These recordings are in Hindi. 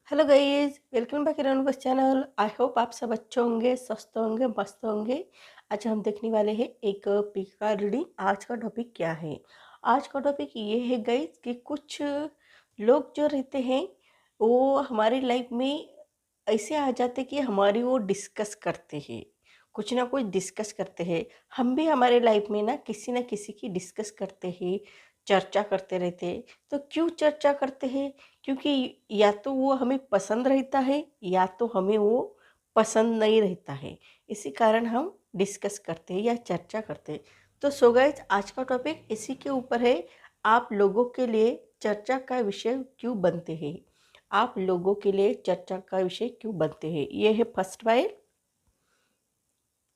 Hello guys, welcome back in बस चैनल। आई होप आप सब अच्छे होंगे, स्वस्थ होंगे, मस्त होंगे। आज हम देखने वाले हैं एक पिक का रीडिंग। आज का टॉपिक क्या है? आज का टॉपिक ये है गाइस कि कुछ लोग जो रहते हैं वो हमारी लाइफ में ऐसे आ जाते कि हमारी वो डिस्कस करते हैं, कुछ ना कुछ डिस्कस करते हैं। हम भी हमारे लाइफ में ना किसी की डिस्कस करते हैं, चर्चा करते रहते हैं। तो क्यों चर्चा करते हैं? क्योंकि या तो वो हमें पसंद रहता है या तो हमें वो पसंद नहीं रहता है। इसी कारण हम डिस्कस करते हैं या चर्चा करते हैं। तो सो गाइस, आज का टॉपिक इसी के ऊपर है। आप लोगों के लिए चर्चा का विषय क्यों बनते हैं? आप लोगों के लिए चर्चा का विषय क्यों बनते हैं? ये है first pile,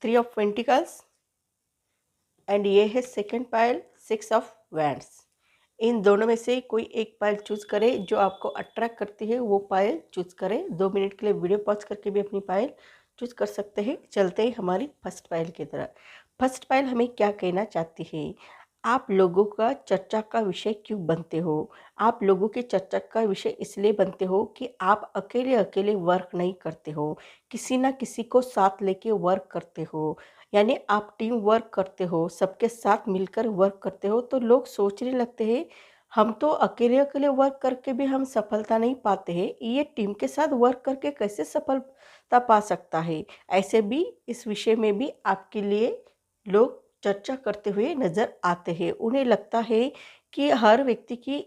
3 of pentacles, and ये है सेकंड पाइल, 6 ऑफ वैंड्स। इन दोनों में से कोई एक पायल चूज करें जो आपको अट्रैक्ट करती है, वो पायल चूज करें। 2 मिनट के लिए वीडियो पॉज करके भी अपनी पायल चूज कर सकते हैं। चलते हैं हमारी फर्स्ट पायल की तरह। फर्स्ट पायल हमें क्या कहना चाहती है? आप लोगों का चर्चा का विषय क्यों बनते हो? आप लोगों के चर्चा का विषय इसलिए बनते हो कि आप अकेले अकेले वर्क नहीं करते हो, किसी ना किसी को साथ लेके वर्क करते हो। यानी आप टीम वर्क करते हो, सबके साथ मिलकर वर्क करते हो। तो लोग सोचने लगते हैं हम तो अकेले अकेले वर्क करके भी हम सफलता नहीं पाते हैं, ये टीम के साथ वर्क करके कैसे सफलता पा सकता है? ऐसे भी इस विषय में भी आपके लिए लोग चर्चा करते हुए नज़र आते हैं। उन्हें लगता है कि हर व्यक्ति की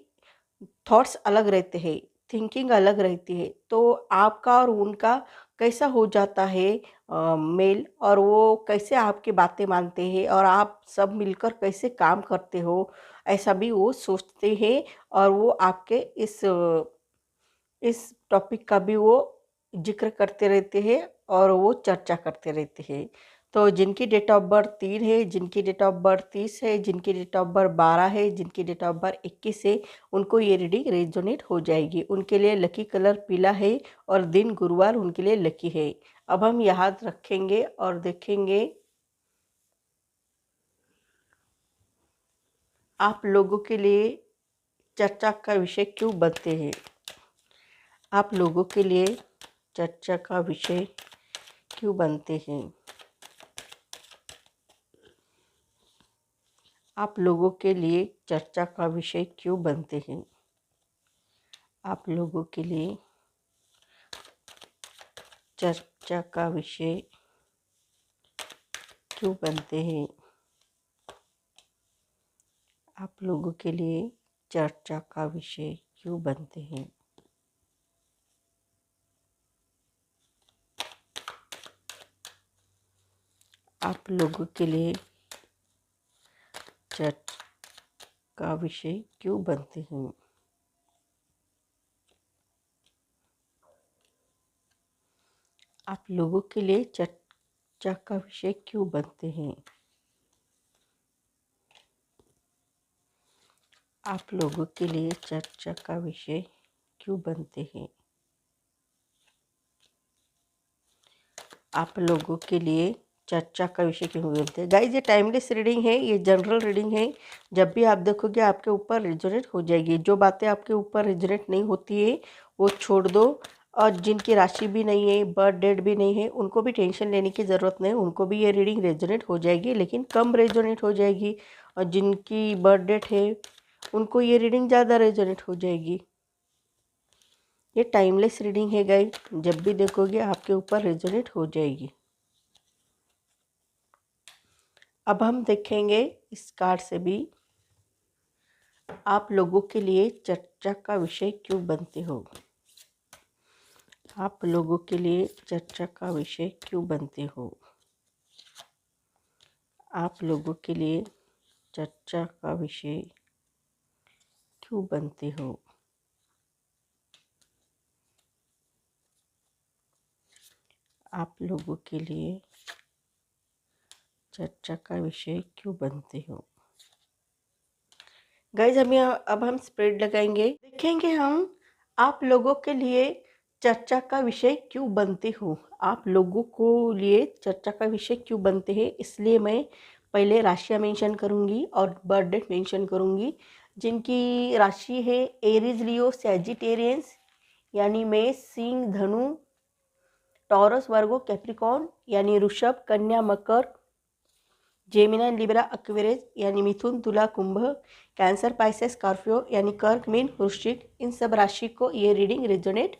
थॉट्स अलग रहते हैं, थिंकिंग अलग रहती है। तो आपका और उनका कैसा हो जाता है मेल, और वो कैसे आपकी बातें मानते हैं और आप सब मिलकर कैसे काम करते हो, ऐसा भी वो सोचते हैं। और वो आपके इस टॉपिक का भी वो जिक्र करते रहते हैं और वो चर्चा करते रहते हैं। तो जिनकी डेट ऑफ बर्थ 3 है, जिनकी डेट ऑफ बर्थ 30 है, जिनकी डेट ऑफ बर्थ 12 है, जिनकी डेट ऑफ बर्थ 21 है, उनको ये रीडिंग रेजोनेट हो जाएगी। उनके लिए लकी कलर पीला है और दिन गुरुवार उनके लिए लकी है। अब हम याद रखेंगे और देखेंगे आप लोगों के लिए चर्चा का विषय क्यों बनते हैं। आप लोगों के लिए चर्चा का विषय क्यों बनते हैं? आप लोगों के लिए चर्चा का विषय क्यों बनते हैं? आप लोगों के लिए चर्चा का विषय क्यों बनते हैं? आप लोगों के लिए चर्चा का विषय क्यों बनते हैं? आप लोगों के लिए चर्चा का विषय क्यों बनते हैं? आप लोगों के लिए चर्चा का विषय क्यों बनते हैं? आप लोगों के लिए चर्चा का विषय क्यों बनते हैं? आप लोगों के लिए चर्चा का विषय क्यों बनते हैं? गाइस, ये टाइमलेस रीडिंग है, ये जनरल रीडिंग है। जब भी आप देखोगे आपके ऊपर रिजोनेट हो जाएगी। जो बातें आपके ऊपर रिजोनेट नहीं होती है वो छोड़ दो। और जिनकी राशि भी नहीं है, बर्थ डेट भी नहीं है, उनको भी टेंशन लेने की ज़रूरत नहीं, उनको भी ये रीडिंग रेजोनेट हो जाएगी, लेकिन कम रेजोनेट हो जाएगी। और जिनकी बर्थ डेट है उनको ये रीडिंग ज़्यादा रेजोनेट हो जाएगी। ये टाइमलेस रीडिंग है गाइस, जब भी देखोगे आपके ऊपर रेजोनेट हो जाएगी। अब हम देखेंगे इस कार्ड से भी आप लोगों के लिए चर्चा का विषय क्यों बनते हो। आप लोगों के लिए चर्चा का विषय क्यों बनते हो। आप लोगों के लिए चर्चा का विषय क्यों बनते हो। आप लोगों के लिए चर्चा का विषय क्यों बनते हो। गाइज, अब हम स्प्रेड लगाएंगे, देखेंगे हम आप लोगों के लिए चर्चा का विषय क्यों बनते हो। आप लोगों को लिए चर्चा का विषय क्यों बनते हैं, इसलिए मैं पहले राशियाँ मेंशन करूंगी और बर्थ डेट मेंशन करूंगी। जिनकी राशि है एरीज, लियो, सैजिटेरियंस, यानी मेष, सिंह, धनु, टॉरस, वर्गो, कैप्रिकॉर्न यानी वृषभ, कन्या, मकर, जेमिनी, लिब्रा, एक्वेरियस यानी मिथुन, तुला, कुंभ, कैंसर, पाइसेस, स्कॉर्पियो यानी कर्क, मीन, वृश्चिक, इन सब राशि को ये रीडिंग रेजोनेट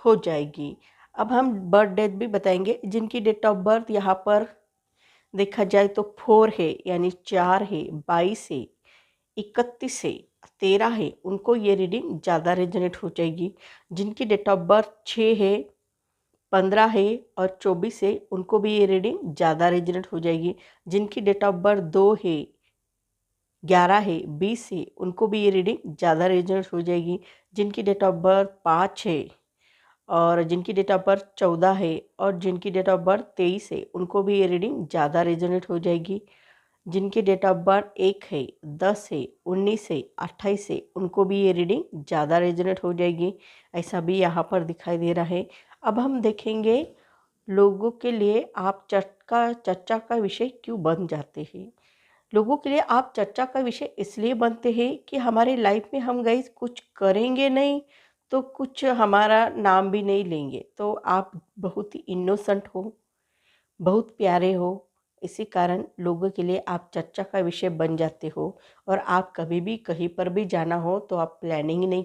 हो जाएगी। अब हम बर्थ डेट भी बताएंगे। जिनकी डेट ऑफ बर्थ यहाँ पर देखा जाए तो 4 है यानी 4 है, 22 है, 31 है, 13 है, उनको ये रीडिंग ज़्यादा रेजोनेट हो जाएगी। जिनकी डेट ऑफ बर्थ 6 है, 15 है और 24 है, उनको भी ये रीडिंग ज़्यादा रेजोनेट हो जाएगी। जिनकी डेट ऑफ बर्थ 2 है, 11 है, 20 है, उनको भी ये रीडिंग ज़्यादा रेजोनेट हो जाएगी। जिनकी डेट ऑफ बर्थ 5 है और जिनकी डेट ऑफ बर्थ 14 है और जिनकी डेट ऑफ बर्थ 23 है, उनको भी ये रीडिंग ज़्यादा रेजोनेट हो जाएगी। जिनकी डेट ऑफ बर्थ 1 है, 10 है, 19 है, 28 है, उनको भी ये रीडिंग ज़्यादा रेजोनेट हो जाएगी। ऐसा भी यहाँ पर दिखाई दे रहा है। अब हम देखेंगे लोगों के लिए आप चर्चा का विषय क्यों बन जाते हैं। लोगों के लिए आप चर्चा का विषय इसलिए बनते हैं कि हमारे लाइफ में हम गाइस कुछ करेंगे नहीं तो कुछ हमारा नाम भी नहीं लेंगे। तो आप बहुत ही इनोसेंट हो, बहुत प्यारे हो, इसी कारण लोगों के लिए आप चर्चा का विषय बन जाते हो। और आप कभी भी कहीं पर भी जाना हो तो आप प्लानिंग नहीं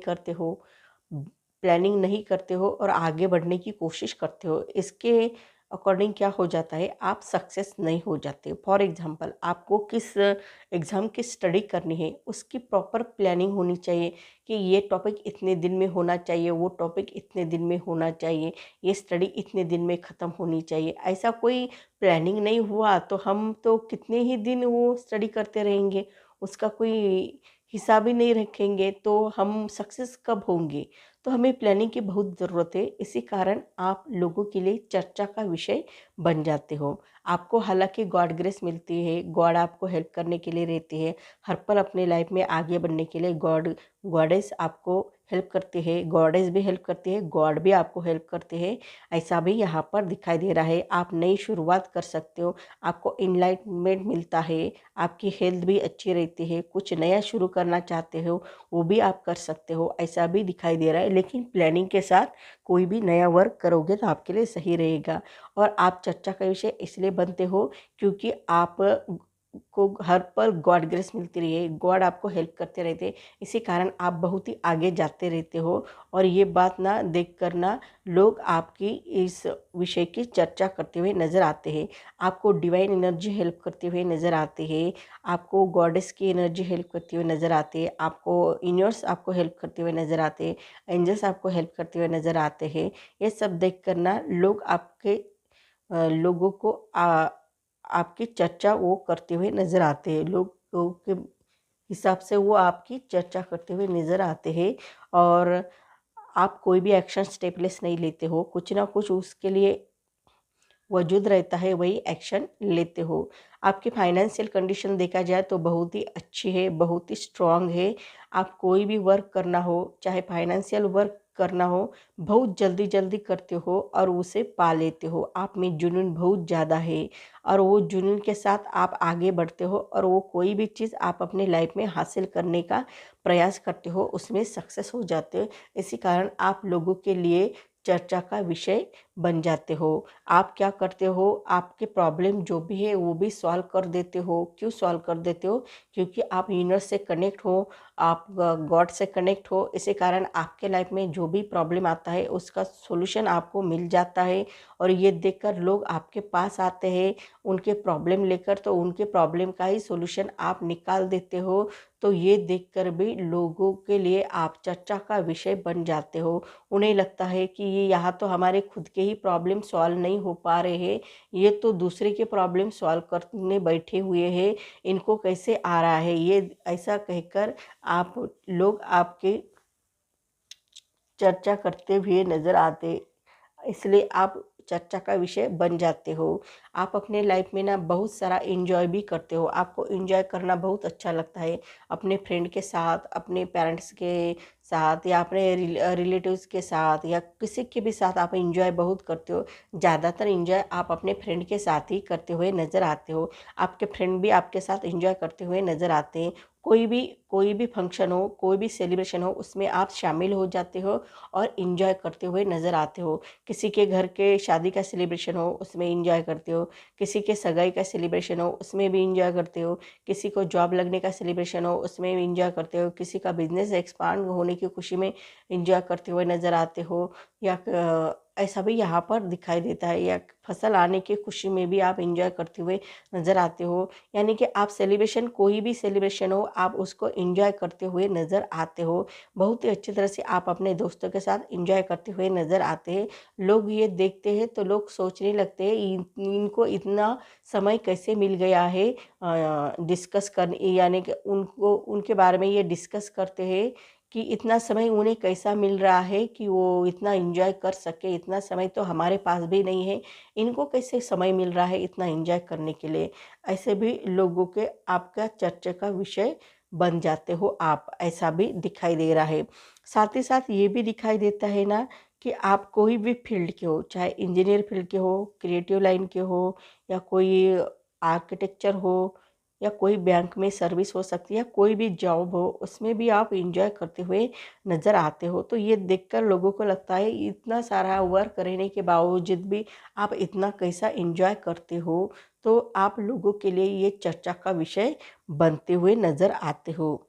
करते हो और आगे बढ़ने की कोशिश करते हो। इसके अकॉर्डिंग क्या हो जाता है, आप सक्सेस नहीं हो जाते। फॉर एग्जांपल, आपको किस एग्ज़ाम की स्टडी करनी है उसकी प्रॉपर प्लानिंग होनी चाहिए कि ये टॉपिक इतने दिन में होना चाहिए, वो टॉपिक इतने दिन में होना चाहिए, ये स्टडी इतने दिन में ख़त्म होनी चाहिए। ऐसा कोई प्लानिंग नहीं हुआ तो हम तो कितने ही दिन वो स्टडी करते रहेंगे, उसका कोई हिसाब ही नहीं रखेंगे तो हम सक्सेस कब होंगे। तो हमें प्लानिंग की बहुत ज़रूरत है। इसी कारण आप लोगों के लिए चर्चा का विषय बन जाते हो। आपको हालांकि गॉड ग्रेस मिलती है, गॉड आपको हेल्प करने के लिए रहती है। हर पल अपने लाइफ में आगे बढ़ने के लिए गॉडेस आपको हेल्प करती है, गॉडेस भी हेल्प करती है, गॉड भी आपको हेल्प करते हैं। ऐसा भी यहाँ पर दिखाई दे रहा है। आप नई शुरुआत कर सकते हो, आपको इनलाइटमेंट मिलता है, आपकी हेल्थ भी अच्छी रहती है। कुछ नया शुरू करना चाहते हो वो भी आप कर सकते हो, ऐसा भी दिखाई दे रहा है। लेकिन प्लानिंग के साथ कोई भी नया वर्क करोगे तो आपके लिए सही रहेगा। और आप चर्चा का विषय इसलिए बनते हो क्योंकि आप को हर पल गॉड ग्रेस मिलती रही है, गॉड आपको हेल्प करते रहते हैं। इसी कारण आप बहुत ही आगे जाते रहते हो। और ये बात ना देख कर ना लोग आपकी इस विषय की चर्चा करते हुए नज़र आते हैं। आपको डिवाइन एनर्जी हेल्प करते हुए नज़र आते हैं, आपको गॉडेस की एनर्जी हेल्प करते हुए नज़र आते हैं, आपको यूनिवर्स आपको हेल्प करते हुए नज़र आते हैं, एंजल्स आपको हेल्प करते हुए नज़र आते हैं। ये सब देख कर ना लोग लोगों को आपकी चर्चा वो करते हुए नज़र आते हैं। लोगों के हिसाब से वो आपकी चर्चा करते हुए नज़र आते हैं। और आप कोई भी एक्शन स्टेपलेस नहीं लेते हो, कुछ ना कुछ उसके लिए वजूद रहता है, वही एक्शन लेते हो। आपकी फाइनेंशियल कंडीशन देखा जाए तो बहुत ही अच्छी है, बहुत ही स्ट्रांग है। आप कोई भी वर्क करना हो, चाहे फाइनेंशियल वर्क करना हो, बहुत जल्दी जल्दी करते हो और उसे पा लेते हो। आप में जुनून बहुत ज़्यादा है और वो जुनून के साथ आप आगे बढ़ते हो और वो कोई भी चीज़ आप अपने लाइफ में हासिल करने का प्रयास करते हो, उसमें सक्सेस हो जाते हो। इसी कारण आप लोगों के लिए चर्चा का विषय बन जाते हो। आप क्या करते हो, आपके प्रॉब्लम जो भी है वो भी सॉल्व कर देते हो। क्यों सॉल्व कर देते हो? क्योंकि आप यूनिवर्स से कनेक्ट हो, आप गॉड से कनेक्ट हो। इसी कारण आपके लाइफ में जो भी प्रॉब्लम आता है उसका सॉल्यूशन आपको मिल जाता है। और ये देखकर लोग आपके पास आते हैं उनके प्रॉब्लम लेकर, तो उनके प्रॉब्लम का ही सॉल्यूशन आप निकाल देते हो। तो ये देखकर भी लोगों के लिए आप चर्चा का विषय बन जाते हो। उन्हें लगता है कि ये यहाँ तो हमारे खुद के ही प्रॉब्लम सॉल्व नहीं हो पा रहे हैं, ये तो दूसरे के प्रॉब्लम सॉल्व करने बैठे हुए हैं, इनको कैसे आ रहा है ये, ऐसा कहकर आप लोग आपके चर्चा करते हुए नज़र आते। इसलिए आप चर्चा का विषय बन जाते हो। आप अपने लाइफ में ना बहुत सारा एंजॉय भी करते हो, आपको एंजॉय करना बहुत अच्छा लगता है। अपने फ्रेंड के साथ, अपने पेरेंट्स के साथ या अपने रिलेटिव्स के साथ या किसी के भी साथ आप एंजॉय बहुत करते हो। ज़्यादातर एंजॉय आप अपने फ्रेंड के साथ ही करते हुए नज़र आते हो। आपके फ्रेंड भी आपके साथ एंजॉय करते हुए नज़र आते हैं। कोई भी फंक्शन हो, कोई भी सेलिब्रेशन हो, उसमें आप शामिल हो जाते हो और एंजॉय करते हुए नज़र आते हो। किसी के घर के शादी का सेलिब्रेशन हो, उसमें एंजॉय करते हो। किसी के सगाई का सेलिब्रेशन हो, उसमें भी एंजॉय करते हो। किसी को जॉब लगने का सेलिब्रेशन हो, उसमें भी एंजॉय करते हो। किसी का बिजनेस एक्सपांड होने की खुशी में एंजॉय करते हुए नज़र आते हो, या ऐसा भी यहाँ पर दिखाई देता है, या फसल आने की खुशी में भी आप एंजॉय करते हुए नज़र आते हो। यानी कि आप सेलिब्रेशन, कोई भी सेलिब्रेशन हो, आप उसको एंजॉय करते हुए नज़र आते हो। बहुत ही अच्छी तरह से आप अपने दोस्तों के साथ एंजॉय करते हुए नज़र आते हैं। लोग ये देखते हैं तो लोग सोचने लगते हैं इनको इतना समय कैसे मिल गया है डिस्कस करने, यानी कि उनको उनके बारे में ये डिस्कस करते हैं कि इतना समय उन्हें कैसा मिल रहा है कि वो इतना एंजॉय कर सके। इतना समय तो हमारे पास भी नहीं है, इनको कैसे समय मिल रहा है इतना एंजॉय करने के लिए। ऐसे भी लोगों के आपका चर्चा का विषय बन जाते हो आप, ऐसा भी दिखाई दे रहा है। साथ ही साथ ये भी दिखाई देता है ना कि आप कोई भी फील्ड के हो, चाहे इंजीनियर फील्ड के हो, क्रिएटिव लाइन के हो, या कोई आर्किटेक्चर हो, या कोई बैंक में सर्विस हो सकती है, या कोई भी जॉब हो, उसमें भी आप एंजॉय करते हुए नज़र आते हो। तो ये देखकर लोगों को लगता है इतना सारा वर्क करने के बावजूद भी आप इतना कैसा एंजॉय करते हो। तो आप लोगों के लिए ये चर्चा का विषय बनते हुए नज़र आते हो।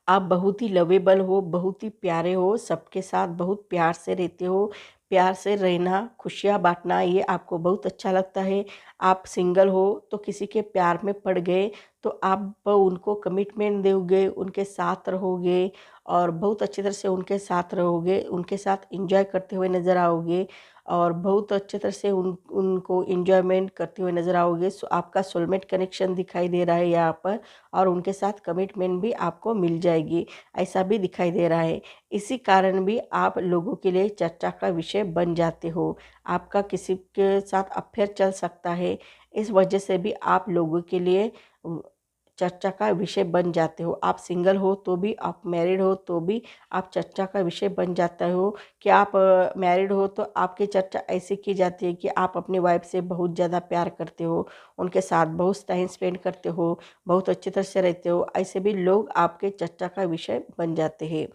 आप बहुत ही लवेबल हो, बहुत ही प्यारे हो, सबके साथ बहुत प्यार से रहते हो। प्यार से रहना, खुशियाँ बाँटना, ये आपको बहुत अच्छा लगता है। आप सिंगल हो तो किसी के प्यार में पड़ गए तो आप उनको कमिटमेंट दोगे, उनके साथ रहोगे और बहुत अच्छी तरह से उनके साथ रहोगे, उनके साथ एंजॉय करते हुए नज़र आओगे और बहुत अच्छी तरह से उनको एंजॉयमेंट करते हुए नज़र आओगे। सो आपका सोलमेट कनेक्शन दिखाई दे रहा है यहाँ पर, और उनके साथ कमिटमेंट भी आपको मिल जाएगी, ऐसा भी दिखाई दे रहा है। इसी कारण भी आप लोगों के लिए चर्चा का विषय बन जाते हो। आपका किसी के साथ अफेयर चल सकता है, इस वजह से भी आप लोगों के लिए चर्चा का विषय बन जाते हो। आप सिंगल हो तो भी, आप मैरिड हो तो भी आप चर्चा का विषय बन जाता हो। कि आप मैरिड हो तो आपकी चर्चा ऐसे की जाती है कि आप अपनी वाइफ से बहुत ज़्यादा प्यार करते हो, उनके साथ बहुत टाइम स्पेंड करते हो, बहुत अच्छी तरह से रहते हो। ऐसे भी लोग आपके चर्चा का विषय बन जाते हैं।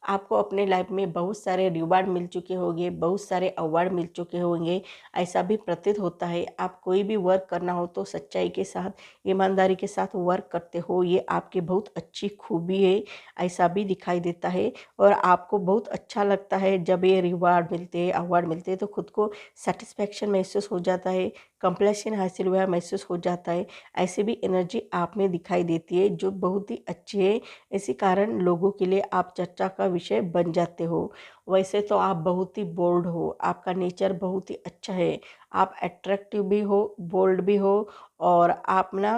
आपको अपने लाइफ में बहुत सारे रिवार्ड मिल चुके होंगे, बहुत सारे अवार्ड मिल चुके होंगे, ऐसा भी प्रतीत होता है। आप कोई भी वर्क करना हो तो सच्चाई के साथ, ईमानदारी के साथ वर्क करते हो, ये आपकी बहुत अच्छी खूबी है, ऐसा भी दिखाई देता है। और आपको बहुत अच्छा लगता है जब ये रिवार्ड मिलते हैं, अवार्ड मिलते हैं, तो खुद को सेटिस्फेक्शन महसूस हो जाता है, कंप्लीशन हासिल हुआ महसूस हो जाता है। ऐसी भी एनर्जी आप में दिखाई देती है जो बहुत ही अच्छी है। इसी कारण लोगों के लिए आप चर्चा का विषय बन जाते हो। वैसे तो आप बहुत ही बोल्ड हो, आपका नेचर बहुत ही अच्छा है, आप अट्रैक्टिव भी हो, बोल्ड भी हो, और आप ना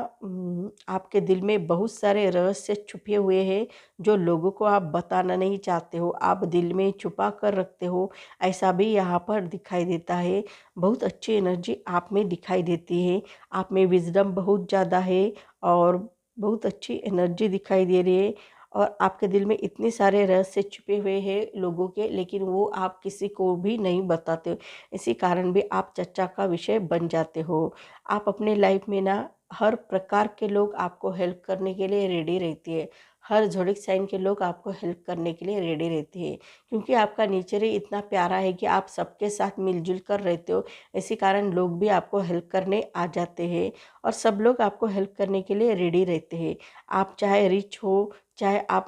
आपके दिल में बहुत सारे रहस्य छुपे हुए हैं जो लोगों को आप बताना नहीं चाहते हो, आप दिल में छुपा कर रखते हो, ऐसा भी यहाँ पर दिखाई देता है। बहुत अच्छी एनर्जी आप में दिखाई देती है, आप में विजडम बहुत ज़्यादा है और बहुत अच्छी एनर्जी दिखाई दे रही है। और आपके दिल में इतने सारे रहस्य छुपे हुए हैं लोगों के, लेकिन वो आप किसी को भी नहीं बताते हो। इसी कारण भी आप चर्चा का विषय बन जाते हो। आप अपने लाइफ में ना हर प्रकार के लोग आपको हेल्प करने के लिए रेडी रहती है, हर ज़ोडिएक साइन के लोग आपको हेल्प करने के लिए रेडी रहते हैं, क्योंकि आपका नेचर ही इतना प्यारा है कि आप सबके साथ मिलजुल कर रहते हो। इसी कारण लोग भी आपको हेल्प करने आ जाते हैं और सब लोग आपको हेल्प करने के लिए रेडी रहते हैं। आप चाहे रिच हो, चाहे आप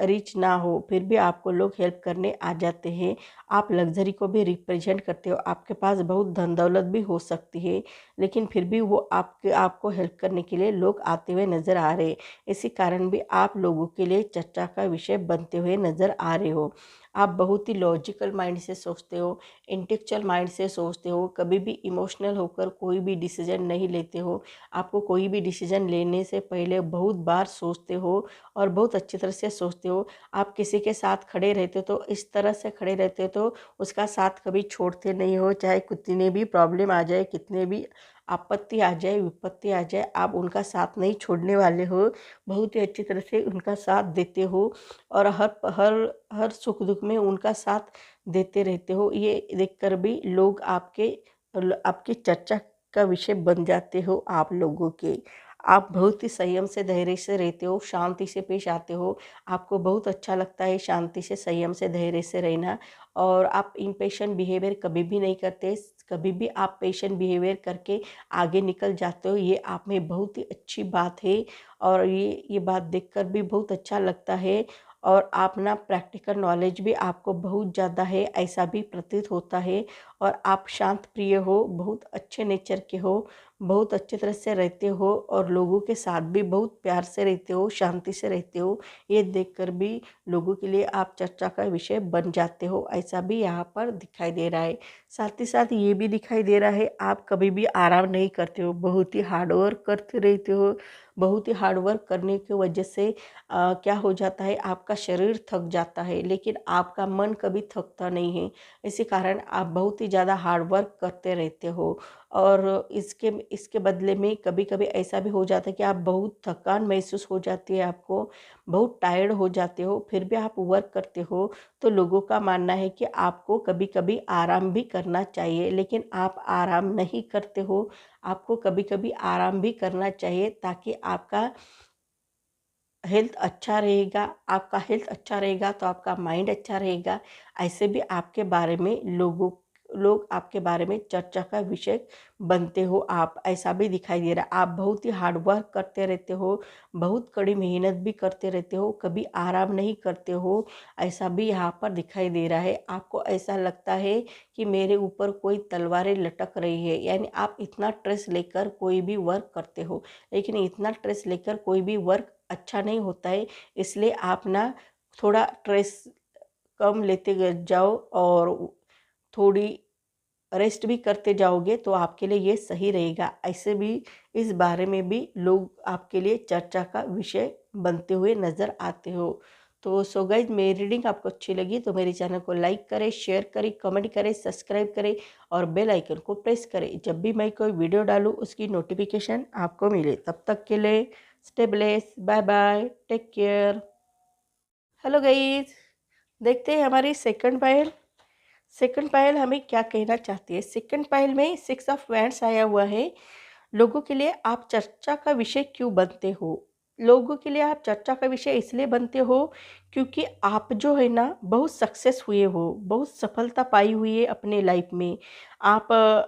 रिच ना हो, फिर भी आपको लोग हेल्प करने आ जाते हैं। आप लग्जरी को भी रिप्रेजेंट करते हो, आपके पास बहुत धन दौलत भी हो सकती है, लेकिन फिर भी वो आपको हेल्प करने के लिए लोग आते हुए नज़र आ रहे हैं। इसी कारण भी आप लोगों के लिए चर्चा का विषय बनते हुए नज़र आ रहे हो। आप बहुत ही लॉजिकल माइंड से सोचते हो, इंटेलेक्चुअल माइंड से सोचते हो, कभी भी इमोशनल होकर कोई भी डिसीजन नहीं लेते हो। आपको कोई भी डिसीजन लेने से पहले बहुत बार सोचते हो और बहुत अच्छी तरह से सोचते हो। आप किसी के साथ खड़े रहते हो तो इस तरह से खड़े रहते हो तो उसका साथ कभी छोड़ते नहीं हो, चाहे कितनी भी प्रॉब्लम आ जाए, कितने भी आपत्ति आ जाए, विपत्ति आ जाए, आप उनका साथ नहीं छोड़ने वाले हो। बहुत ही अच्छी तरह से उनका साथ देते हो और हर हर हर सुख दुख में उनका साथ देते रहते हो। ये देखकर भी लोग आपके आपकी चर्चा का विषय बन जाते हो आप लोगों के। आप बहुत ही संयम से, धैर्य से रहते हो, शांति से पेश आते हो। आपको बहुत अच्छा लगता है शांति से, संयम से, धैर्य से रहना। और आप इम्पेशेंट बिहेवियर कभी भी नहीं करते। कभी भी आप पेशेंट बिहेवियर करके आगे निकल जाते हो, ये आप में बहुत ही अच्छी बात है। और ये बात देखकर भी बहुत अच्छा लगता है। और आप ना प्रैक्टिकल नॉलेज भी आपको बहुत ज़्यादा है, ऐसा भी प्रतीत होता है। और आप शांत प्रिय हो, बहुत अच्छे नेचर के हो, बहुत अच्छी तरह से रहते हो और लोगों के साथ भी बहुत प्यार से रहते हो, शांति से रहते हो। ये देखकर भी लोगों के लिए आप चर्चा का विषय बन जाते हो, ऐसा भी यहाँ पर दिखाई दे रहा है। साथ ही साथ ये भी दिखाई दे रहा है आप कभी भी आराम नहीं करते हो, बहुत ही हार्डवर्क करते रहते हो। बहुत ही हार्डवर्क करने की वजह से क्या हो जाता है, आपका शरीर थक जाता है लेकिन आपका मन कभी थकता नहीं है। इसी कारण आप बहुत ही ज़्यादा हार्ड वर्क करते रहते हो। और इसके इसके बदले में कभी कभी ऐसा भी हो जाता है कि आप बहुत थकान महसूस हो जाती है, आपको बहुत टायर्ड हो जाते हो, फिर भी आप वर्क करते हो। तो लोगों का मानना है कि आपको कभी कभी आराम भी करना चाहिए, लेकिन आप आराम नहीं करते हो। आपको कभी कभी आराम भी करना चाहिए ताकि आपका हेल्थ अच्छा रहेगा। आपका हेल्थ अच्छा रहेगा तो आपका माइंड अच्छा रहेगा। ऐसे भी आपके बारे में लोग आपके बारे में चर्चा का विषय बनते हो। आप ऐसा भी दिखाई दे रहा है, आप बहुत ही हार्ड वर्क करते रहते हो, बहुत कड़ी मेहनत भी करते रहते हो, कभी आराम नहीं करते हो, ऐसा भी यहाँ पर दिखाई दे रहा है। आपको ऐसा लगता है कि मेरे ऊपर कोई तलवारें लटक रही है, यानी आप इतना स्ट्रेस लेकर कोई भी वर्क करते हो, लेकिन इतना स्ट्रेस लेकर कोई भी वर्क अच्छा नहीं होता है। इसलिए आप ना थोड़ा स्ट्रेस कम लेते जाओ और थोड़ी रेस्ट भी करते जाओगे तो आपके लिए ये सही रहेगा। ऐसे भी इस बारे में भी लोग आपके लिए चर्चा का विषय बनते हुए नज़र आते हो। तो सो गाइज, मेरी रीडिंग आपको अच्छी लगी तो मेरे चैनल को लाइक करें, शेयर करें, कमेंट करें, सब्सक्राइब करें और बेल आइकन को प्रेस करें। जब भी मैं कोई वीडियो डालूँ उसकी नोटिफिकेशन आपको मिले। तब तक के लिए stay bless, bye bye, take care. Hello guys, देखते हैं हमारी सेकंड पायल। सेकंड पायल हमें क्या कहना चाहती है। सेकंड पायल में 6 ऑफ वैंड्स आया हुआ है। लोगों के लिए आप चर्चा का विषय क्यों बनते हो। लोगों के लिए आप चर्चा का विषय इसलिए बनते हो क्योंकि आप जो है ना बहुत सक्सेस हुए हो, बहुत सफलता पाई हुई है अपने लाइफ में। आप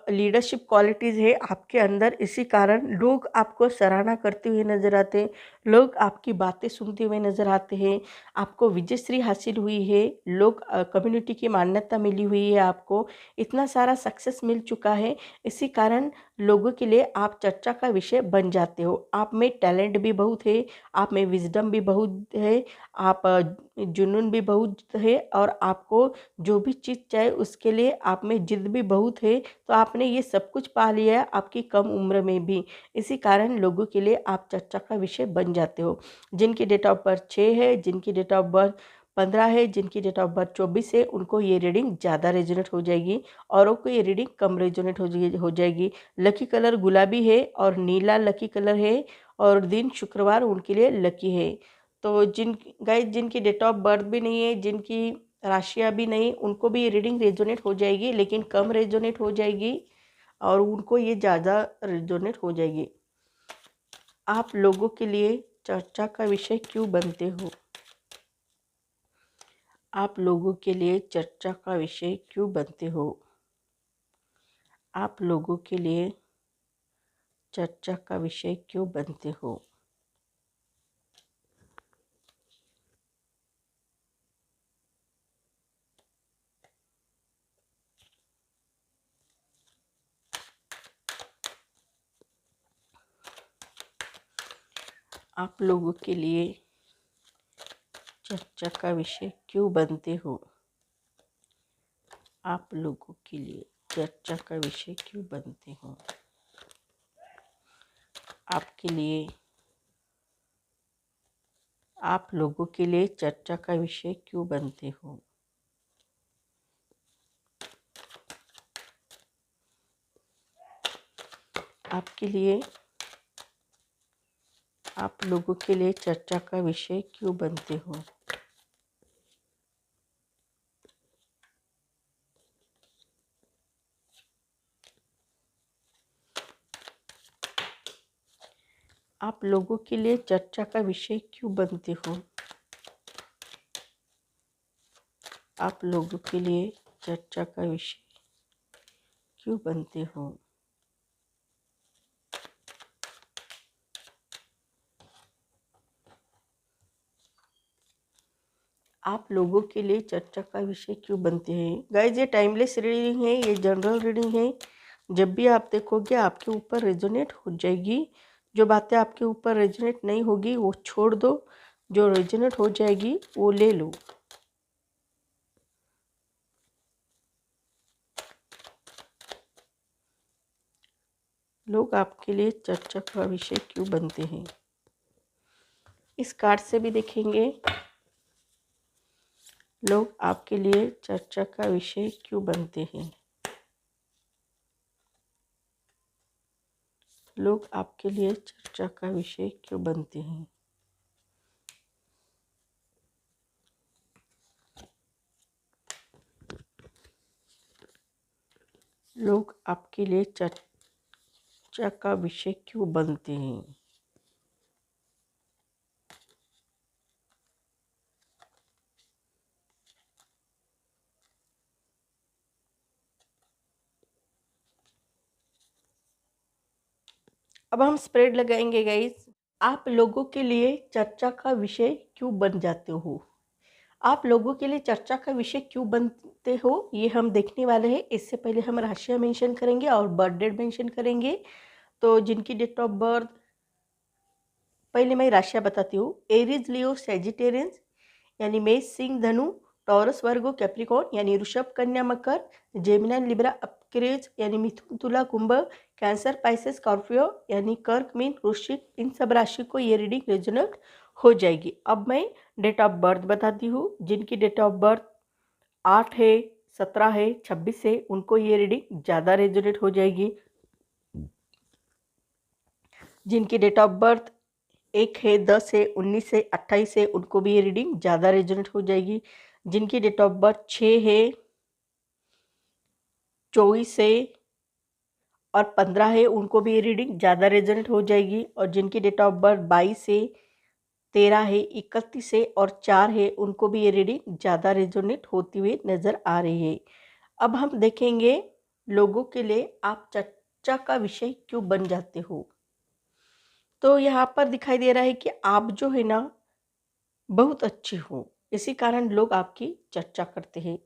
लीडरशिप क्वालिटीज़ है आपके अंदर, इसी कारण लोग आपको सराहना करते हुए नज़र आते हैं, लोग आपकी बातें सुनते हुए नज़र आते हैं। आपको विजयश्री हासिल हुई है, लोग कम्युनिटी की मान्यता मिली हुई है, आपको इतना सारा सक्सेस मिल चुका है। इसी कारण लोगों के लिए आप चर्चा का विषय बन जाते हो। आप में टैलेंट भी बहुत है, आप में विजडम भी बहुत है, आप जुनून भी बहुत है और आपको जो भी चीज़ चाहे उसके लिए आप में जिद भी बहुत है। तो आपने ये सब कुछ पा लिया है आपकी कम उम्र में भी। इसी कारण लोगों के लिए आप चर्चा का विषय बन जाते हो। जिनकी डेट ऑफ बर्थ 6 है, जिनकी डेट ऑफ बर्थ 15 है, जिनकी डेट ऑफ बर्थ 24 है, उनको ये रीडिंग ज़्यादा रेजोनेट हो जाएगी, औरों को ये रीडिंग कम रेजोनेट हो जाएगी। लकी कलर गुलाबी है और नीला लकी कलर है और दिन शुक्रवार उनके लिए लकी है। तो जिनकी डेट ऑफ बर्थ भी नहीं है, जिनकी राशियाँ भी नहीं, उनको भी ये रीडिंग रेजोनेट हो जाएगी, लेकिन कम रेजोनेट हो जाएगी और उनको ये ज़्यादा रेजोनेट हो जाएगी। आप लोगों के लिए चर्चा का विषय क्यों बनते हो। आप लोगों के लिए चर्चा का विषय क्यों बनते हो। आप लोगों के लिए चर्चा का विषय क्यों बनते हो। आप लोगों के लिए चर्चा का विषय क्यों बनते हो। आप लोगों के लिए चर्चा का विषय क्यों बनते हो। आपके लिए आप लोगों के लिए चर्चा का विषय क्यों बनते हो। आपके लिए आप लोगों के लिए चर्चा का विषय क्यों बनते हो। आप लोगों के लिए चर्चा का विषय क्यों बनते हो? आप लोगों के लिए चर्चा का विषय क्यों बनते हो? आप लोगों के लिए चर्चा का विषय क्यों बनते हैं? गाइज, ये टाइमलेस रीडिंग है, ये जनरल रीडिंग है। जब भी आप देखोगे आपके ऊपर रेजोनेट हो जाएगी। जो बातें आपके ऊपर रेजोनेट नहीं होगी वो छोड़ दो, जो रेजोनेट हो जाएगी वो ले लो। लोग आपके लिए चर्चा का विषय क्यों बनते हैं? इस कार्ड से भी देखेंगे लोग आपके लिए चर्चा का विषय क्यों बनते हैं। लोग आपके लिए चर्चा का विषय क्यों बनते हैं? लोग आपके लिए चर्चा का विषय क्यों बनते हैं? अब हम स्प्रेड लगाएंगे गाइस। आप लोगों के लिए चर्चा का विषय क्यों बन जाते हो? आप लोगों के लिए चर्चा का विषय क्यों बनते हो, ये हम देखने वाले हैं। इससे पहले हम राशियां मेंशन करेंगे और बर्थ डेट मेंशन करेंगे। तो जिनकी डेट ऑफ बर्थ, पहले मैं राशियां बताती हूँ। एरीज, लियो, सेजिटेरियंस यानी मेष, सिंह, धनु, टॉरस, वर्गो, कैप्रिकॉर्न यानी ऋषभ, कन्या, मकर, जेमिनी, लिब्रा, अक्वेरियस यानी मिथुन, तुला, कुंभ, कैंसर, पाइसेस, स्कॉर्पियो यानी कर्क, मीन, वृश्चिक, इन सब राशि को ये रीडिंग रेजोनेट हो जाएगी। अब मैं डेट ऑफ बर्थ बताती हूँ। जिनकी डेट ऑफ बर्थ 8 है, 17 है, 26 है, उनको ये रीडिंग ज़्यादा रेजोनेट हो जाएगी। जिनकी डेट ऑफ बर्थ 1 है, 10 है, 19 है, 28 है, उनको भी ये रीडिंग ज़्यादा रेजोनेट हो जाएगी। जिनकी डेट ऑफ बर्थ 6 है, 24 है और 15 है, उनको भी ये रीडिंग ज़्यादा रेजोनेट हो जाएगी। और जिनकी डेट ऑफ बर्थ 22 है, 13 है, 31 है और 4 है, उनको भी ये रीडिंग ज़्यादा रेजोनेट होती हुई नज़र आ रही है। अब हम देखेंगे लोगों के लिए आप चर्चा का विषय क्यों बन जाते हो। तो यहाँ पर दिखाई दे रहा है कि आप जो है ना बहुत अच्छे हो, इसी कारण लोग आपकी चर्चा करते हैं।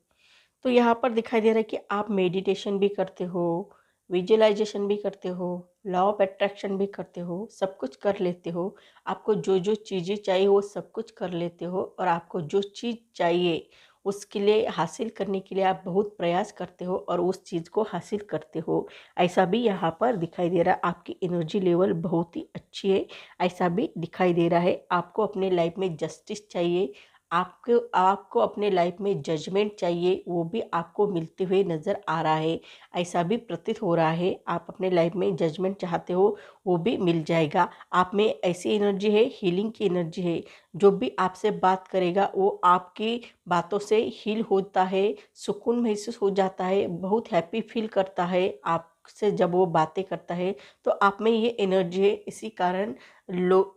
तो यहाँ पर दिखाई दे रहा है कि आप मेडिटेशन भी करते हो, विजुअलाइजेशन भी करते हो, लॉ ऑफ अट्रैक्शन भी करते हो, सब कुछ कर लेते हो। आपको जो जो चीज़ें चाहिए वो सब कुछ कर लेते हो और आपको जो चीज़ चाहिए उसके लिए हासिल करने के लिए आप बहुत प्रयास करते हो और उस चीज़ को हासिल करते हो। ऐसा भी यहाँ पर दिखाई दे रहा है। आपकी एनर्जी लेवल बहुत ही अच्छी है, ऐसा भी दिखाई दे रहा है। आपको अपने लाइफ में जस्टिस चाहिए, आपको आपको अपने लाइफ में जजमेंट चाहिए, वो भी आपको मिलते हुए नज़र आ रहा है। ऐसा भी प्रतीत हो रहा है आप अपने लाइफ में जजमेंट चाहते हो, वो भी मिल जाएगा। आप में ऐसी एनर्जी है, हीलिंग की एनर्जी है। जो भी आपसे बात करेगा वो आपकी बातों से हील होता है, सुकून महसूस हो जाता है, बहुत हैप्पी फील करता है आपसे जब वो बातें करता है। तो आप में ये एनर्जी है, इसी कारण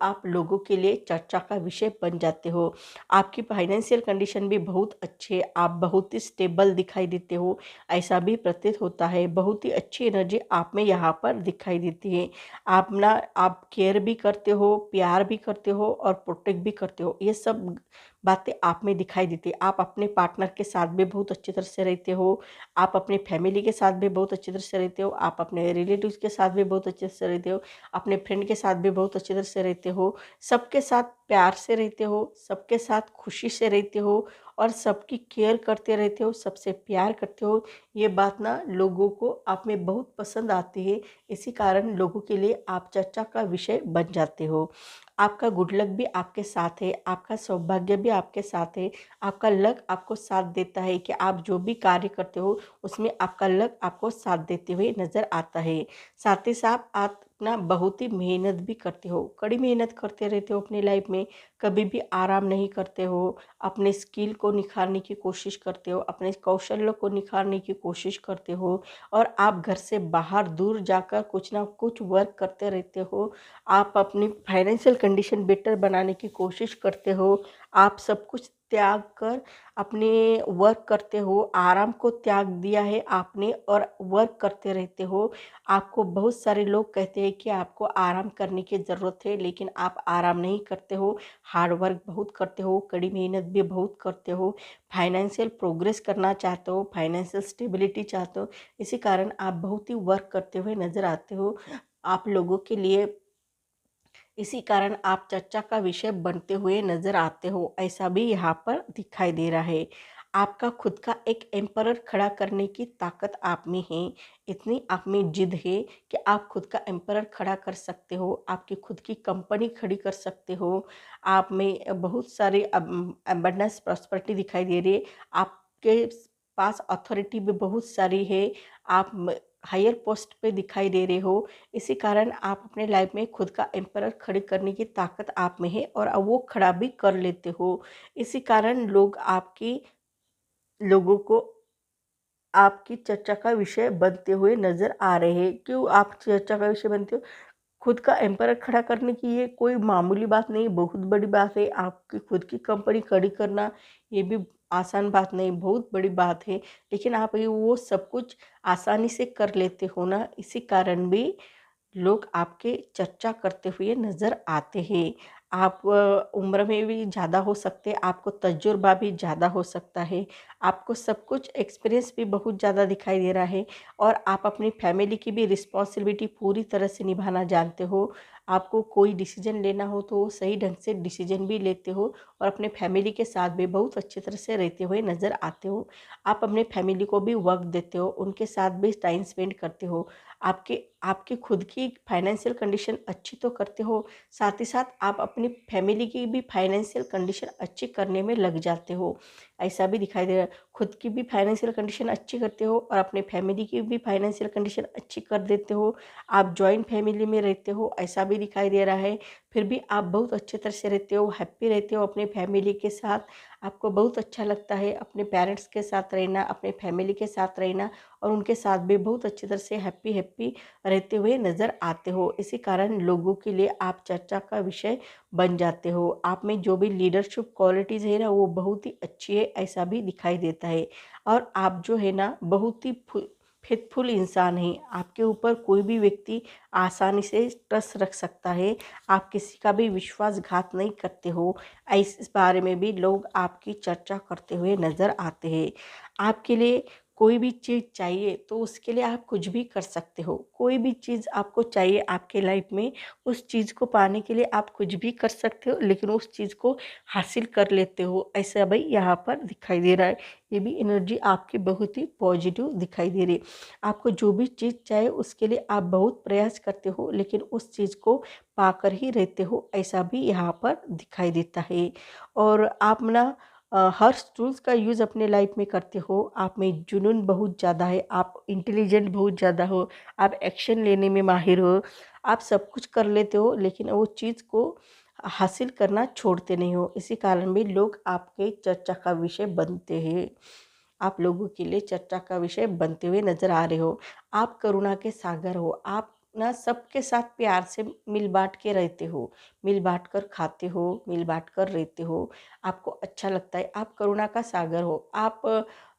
आप लोगों के लिए चर्चा का विषय बन जाते हो। आपकी फाइनेंशियल कंडीशन भी बहुत अच्छी है, आप बहुत ही स्टेबल दिखाई देते हो, ऐसा भी प्रतीत होता है। बहुत ही अच्छी एनर्जी आप में यहाँ पर दिखाई देती है। आप केयर भी करते हो, प्यार भी करते हो और प्रोटेक्ट भी करते हो, ये सब बातें आप में दिखाई देती है। आप अपने पार्टनर के साथ भी बहुत अच्छी तरह से रहते हो, आप अपने फैमिली के साथ भी बहुत अच्छी तरह से रहते हो, आप अपने रिलेटिव्स के साथ भी बहुत अच्छे से रहते हो, अपने फ्रेंड के साथ भी बहुत अच्छी तरह से रहते हो, सबके साथ प्यार से रहते हो, सबके साथ खुशी से रहते हो और सबकी केयर करते रहते हो, सबसे प्यार करते हो। ये बात ना लोगों को आप में बहुत पसंद आती है, इसी कारण लोगों के लिए आप चर्चा का विषय बन जाते हो। आपका गुड लक भी आपके साथ है, आपका सौभाग्य भी आपके साथ है, आपका लक आपको साथ देता है कि आप जो भी कार्य करते हो उसमें आपका लक आपको साथ देते हुए नज़र आता है। साथ ही साथ आप ना बहुत ही मेहनत भी करते हो, कड़ी मेहनत करते रहते हो अपनी लाइफ में, कभी भी आराम नहीं करते हो, अपने स्किल को निखारने की कोशिश करते हो, अपने कौशल्य को निखारने की कोशिश करते हो और आप घर से बाहर दूर जाकर कुछ ना कुछ वर्क करते रहते हो। आप अपनी फाइनेंशियल कंडीशन बेटर बनाने की कोशिश करते हो। आप सब कुछ त्याग कर अपने वर्क करते हो, आराम को त्याग दिया है आपने और वर्क करते रहते हो। आपको बहुत सारे लोग कहते हैं कि आपको आराम करने की ज़रूरत है, लेकिन आप आराम नहीं करते हो, हार्ड वर्क बहुत करते हो, कड़ी मेहनत भी बहुत करते हो, फाइनेंशियल प्रोग्रेस करना चाहते हो, फाइनेंशियल स्टेबिलिटी चाहते हो, इसी कारण आप बहुत ही वर्क करते हुए नज़र आते हो। आप लोगों के लिए इसी कारण आप चर्चा का विषय बनते हुए नजर आते हो, ऐसा भी यहाँ पर दिखाई दे रहा है। आपका खुद का एक एम्पायर खड़ा करने की ताकत आप में है, इतनी आप में जिद है कि आप खुद का एम्पायर खड़ा कर सकते हो, आपकी खुद की कंपनी खड़ी कर सकते हो। आप में बहुत सारी अबंडेंस प्रॉस्पेरिटी दिखाई दे रही है, आपके पास अथॉरिटी भी बहुत सारी है, आप हायर पोस्ट पे दिखाई दे रहे हो। इसी कारण आप अपने लाइफ में खुद का एम्पायर खड़े करने की ताकत आप में है और अब वो खड़ा भी कर लेते हो। इसी कारण लोगों को आपकी चर्चा का विषय बनते हुए नज़र आ रहे हैं। क्यों आप चर्चा का विषय बनते हो? खुद का एम्पायर खड़ा करने की ये कोई मामूली बात नहीं, बहुत बड़ी बात है। आपकी खुद की कंपनी खड़ी करना ये भी आसान बात नहीं, बहुत बड़ी बात है। लेकिन आप ये वो सब कुछ आसानी से कर लेते हो ना, इसी कारण भी लोग आपके चर्चा करते हुए नज़र आते हैं। आप उम्र में भी ज़्यादा हो सकते हैं, आपको तजुर्बा भी ज़्यादा हो सकता है, आपको सब कुछ एक्सपीरियंस भी बहुत ज़्यादा दिखाई दे रहा है और आप अपनी फैमिली की भी रिस्पॉन्सिबिलिटी पूरी तरह से निभाना जानते हो। आपको कोई डिसीजन लेना हो तो सही ढंग से डिसीजन भी लेते हो और अपने फैमिली के साथ भी बहुत अच्छी तरह से रहते हुए नज़र आते हो। आप अपने फैमिली को भी वक्त देते हो, उनके साथ भी टाइम स्पेंड करते हो। आपके आपकी खुद की फाइनेंशियल कंडीशन अच्छी तो करते हो, साथ ही साथ आप अपनी फैमिली की भी फाइनेंशियल कंडीशन अच्छी करने में लग जाते हो, ऐसा भी दिखाई दे रहा है। खुद की भी फाइनेंशियल कंडीशन अच्छी करते हो और अपने फैमिली की भी फाइनेंशियल कंडीशन अच्छी कर देते हो। आप जॉइंट फैमिली में रहते हो, ऐसा भी दिखाई दे रहा है। फिर भी आप बहुत अच्छे तरह से रहते हो, हैप्पी रहते हो अपने फैमिली के साथ। आपको बहुत अच्छा लगता है अपने पेरेंट्स के साथ रहना, अपने फैमिली के साथ रहना और उनके साथ भी बहुत अच्छी तरह से हैप्पी हैप्पी रहते हुए नज़र आते हो। इसी कारण लोगों के लिए आप चर्चा का विषय बन जाते हो। आप में जो भी लीडरशिप क्वालिटीज़ है ना, वो बहुत ही अच्छी है, ऐसा भी दिखाई देता है। और आप जो है ना, बहुत ही फेथफुल इंसान हैं। आपके ऊपर कोई भी व्यक्ति आसानी से ट्रस्ट रख सकता है, आप किसी का भी विश्वासघात नहीं करते हो। इस बारे में भी लोग आपकी चर्चा करते हुए नज़र आते हैं। आपके लिए कोई भी चीज़ चाहिए तो उसके लिए आप कुछ भी कर सकते हो। कोई भी चीज़ आपको चाहिए आपके लाइफ में, उस चीज़ को पाने के लिए आप कुछ भी कर सकते हो, लेकिन उस चीज़ को हासिल कर लेते हो, ऐसा भाई यहाँ पर दिखाई दे रहा है। ये भी एनर्जी आपकी बहुत ही पॉजिटिव दिखाई दे रही है। आपको जो भी चीज़ चाहिए उसके लिए आप बहुत प्रयास करते हो, लेकिन उस चीज़ को पाकर ही रहते हो, ऐसा भी यहाँ पर दिखाई देता है। और आप ना हर टूल्स का यूज़ अपने लाइफ में करते हो। आप में जुनून बहुत ज़्यादा है, आप इंटेलिजेंट बहुत ज़्यादा हो, आप एक्शन लेने में माहिर हो, आप सब कुछ कर लेते हो, लेकिन वो चीज़ को हासिल करना छोड़ते नहीं हो। इसी कारण भी लोग आपके चर्चा का विषय बनते हैं, आप लोगों के लिए चर्चा का विषय बनते हुए नज़र आ रहे हो। आप करुणा के सागर हो, आप ना सबके साथ प्यार से मिल बांट के रहते हो, मिल बांट कर खाते हो, मिल बांट कर रहते हो, आपको अच्छा लगता है, आप करुणा का सागर हो। आप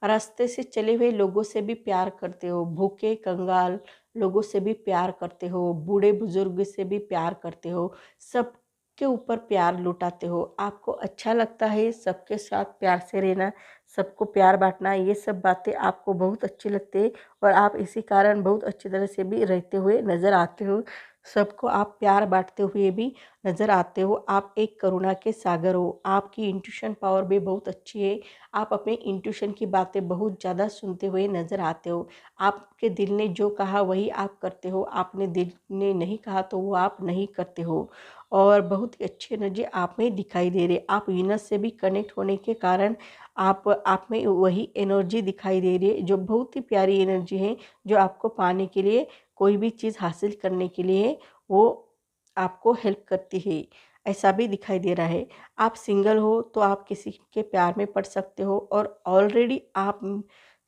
रास्ते से चले हुए लोगों से भी प्यार करते हो, भूखे कंगाल लोगों से भी प्यार करते हो, बूढ़े बुजुर्ग से भी प्यार करते हो, सबके ऊपर प्यार लुटाते हो। आपको अच्छा लगता है सबके साथ प्यार से रहना, सबको प्यार बांटना, ये सब बातें आपको बहुत अच्छी लगती है और आप इसी कारण बहुत अच्छी तरह से भी रहते हुए नज़र आते हो। सबको आप प्यार बांटते हुए भी नज़र आते हो। आप एक करुणा के सागर हो, आपकी इंट्यूशन पावर भी बहुत अच्छी है। आप अपने इंट्यूशन की बातें बहुत ज़्यादा सुनते हुए नज़र आते हो। आपके दिल ने जो कहा वही आप करते हो, आपने दिल ने नहीं कहा तो वो आप नहीं करते हो। और बहुत ही अच्छी एनर्जी आप में दिखाई दे रही है। आप वीनस से भी कनेक्ट होने के कारण आप में वही एनर्जी दिखाई दे रही है, जो बहुत ही प्यारी एनर्जी है, जो आपको पाने के लिए, कोई भी चीज़ हासिल करने के लिए वो आपको हेल्प करती है। ऐसा भी दिखाई दे रहा है। आप सिंगल हो तो आप किसी के प्यार में पड़ सकते हो, और ऑलरेडी आप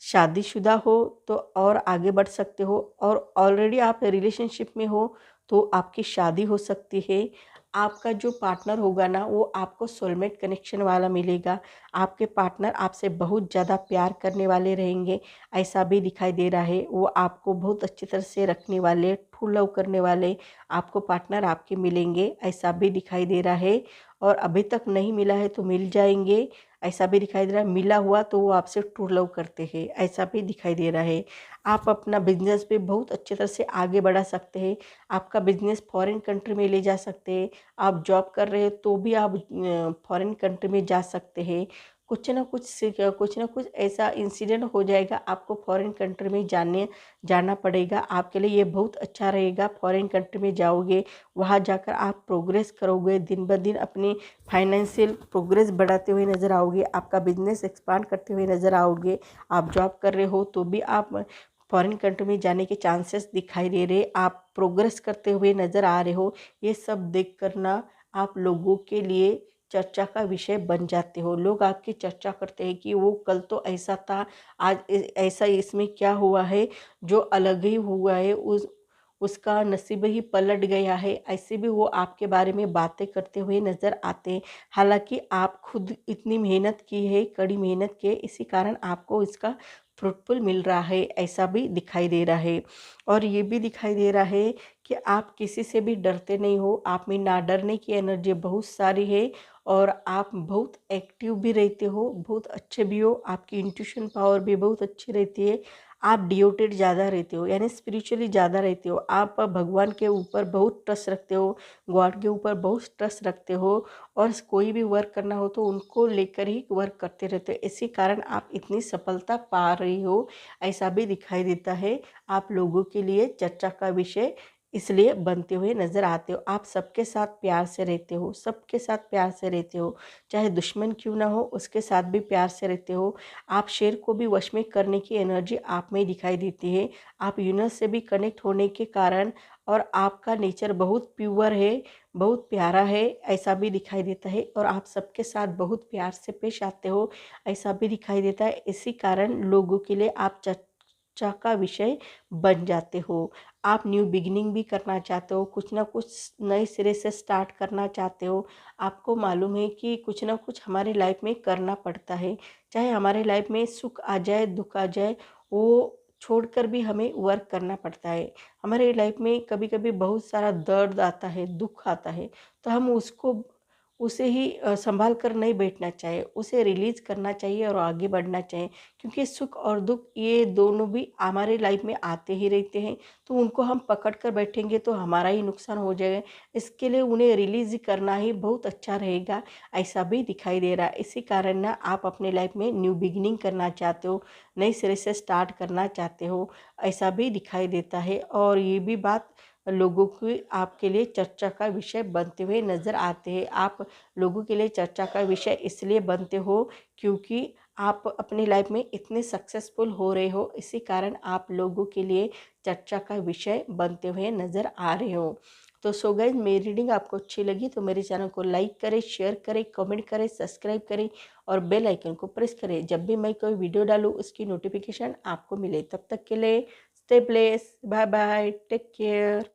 शादीशुदा हो तो और आगे बढ़ सकते हो, और ऑलरेडी आप रिलेशनशिप में हो तो आपकी शादी हो सकती है। आपका जो पार्टनर होगा ना, वो आपको सोलमेट कनेक्शन वाला मिलेगा। आपके पार्टनर आपसे बहुत ज़्यादा प्यार करने वाले रहेंगे, ऐसा भी दिखाई दे रहा है। वो आपको बहुत अच्छी तरह से रखने वाले, ट्रू लव करने वाले आपको पार्टनर आपके मिलेंगे, ऐसा भी दिखाई दे रहा है। और अभी तक नहीं मिला है तो मिल जाएंगे, ऐसा भी दिखाई दे रहा है। मिला हुआ तो वो आपसे ट्रू लव करते हैं, ऐसा भी दिखाई दे रहा है। आप अपना बिजनेस भी बहुत अच्छी तरह से आगे बढ़ा सकते हैं। आपका बिजनेस फॉरेन कंट्री में ले जा सकते हैं। आप जॉब कर रहे हैं तो भी आप फॉरेन कंट्री में जा सकते हैं। कुछ ना कुछ ऐसा इंसिडेंट हो जाएगा, आपको फॉरेन कंट्री में जाना पड़ेगा। आपके लिए ये बहुत अच्छा रहेगा। फॉरेन कंट्री में जाओगे, वहाँ जाकर आप प्रोग्रेस करोगे, दिन ब दिन अपनी फाइनेंशियल प्रोग्रेस बढ़ाते हुए नज़र आओगे। आपका बिजनेस एक्सपांड करते हुए नज़र आओगे। आप जॉब कर रहे हो तो भी आप फॉरेन कंट्री में जाने के चांसेस दिखाई दे रहे। आप प्रोग्रेस करते हुए नज़र आ रहे हो। ये सब देख कर ना आप लोगों के लिए चर्चा का विषय बन जाते हो। लोग आपकी चर्चा करते हैं कि वो कल तो ऐसा था, आज ऐसा इसमें क्या हुआ है जो अलग ही हुआ है, उसका नसीब ही पलट गया है। ऐसे भी वो आपके बारे में बातें करते हुए नज़र आते हैं। हालांकि आप खुद इतनी मेहनत की है, कड़ी मेहनत की है, इसी कारण आपको इसका फ्रूटफुल मिल रहा है, ऐसा भी दिखाई दे रहा है। और ये भी दिखाई दे रहा है कि आप किसी से भी डरते नहीं हो। आप में ना डरने की एनर्जी बहुत सारी है, और आप बहुत एक्टिव भी रहते हो, बहुत अच्छे भी हो। आपकी इंट्यूशन पावर भी बहुत अच्छी रहती है। आप डिवोटेड ज़्यादा रहते हो, यानी स्पिरिचुअली ज़्यादा रहते हो। आप भगवान के ऊपर बहुत ट्रस्ट रखते हो, गॉड के ऊपर बहुत ट्रस्ट रखते हो, और कोई भी वर्क करना हो तो उनको लेकर ही वर्क करते रहते हो। इसी कारण आप इतनी सफलता पा रही हो, ऐसा भी दिखाई देता है। आप लोगों के लिए चर्चा का विषय इसलिए बनते हुए नज़र आते हो। आप सबके साथ प्यार से रहते हो, सबके साथ प्यार से रहते हो, चाहे दुश्मन क्यों ना हो उसके साथ भी प्यार से रहते हो। आप शेर को भी वश में करने की एनर्जी आप में दिखाई देती है। आप यूनिवर्स से भी कनेक्ट होने के कारण, और आपका नेचर बहुत प्योर है, बहुत प्यारा है, ऐसा भी दिखाई देता है। और आप सबके साथ बहुत प्यार से पेश आते हो, ऐसा भी दिखाई देता है। इसी कारण लोगों के लिए आप चर्चा का विषय बन जाते हो। आप न्यू बिगिनिंग भी करना चाहते हो, कुछ ना कुछ नए सिरे से स्टार्ट करना चाहते हो। आपको मालूम है कि कुछ ना कुछ हमारी लाइफ में करना पड़ता है, चाहे हमारे लाइफ में सुख आ जाए, दुख आ जाए, वो छोड़कर भी हमें वर्क करना पड़ता है। हमारे लाइफ में कभी कभी बहुत सारा दर्द आता है, दुख आता है, तो हम उसे ही संभाल कर नहीं बैठना चाहिए, उसे रिलीज़ करना चाहिए और आगे बढ़ना चाहिए। क्योंकि सुख और दुख ये दोनों भी हमारे लाइफ में आते ही रहते हैं, तो उनको हम पकड़ कर बैठेंगे तो हमारा ही नुकसान हो जाएगा। इसके लिए उन्हें रिलीज़ करना ही बहुत अच्छा रहेगा, ऐसा भी दिखाई दे रहा है। इसी कारण ना आप अपने लाइफ में न्यू बिगिनिंग करना चाहते हो, नई सिरे से स्टार्ट करना चाहते हो, ऐसा भी दिखाई देता है। और ये भी बात लोगों की आपके लिए चर्चा का विषय बनते हुए नज़र आते हैं। आप लोगों के लिए चर्चा का विषय इसलिए बनते हो क्योंकि आप अपनी लाइफ में इतने सक्सेसफुल हो रहे हो, इसी कारण आप लोगों के लिए चर्चा का विषय बनते हुए नज़र आ रहे हो। तो सो गाइस, मेरी रीडिंग आपको अच्छी लगी तो मेरे चैनल को लाइक करें, शेयर करें, कमेंट करें, सब्सक्राइब करें और बेल आइकन को प्रेस करें। जब भी मैं कोई वीडियो डालूँ उसकी नोटिफिकेशन आपको मिले। तब तक के लिए stay blessed, bye bye, take care.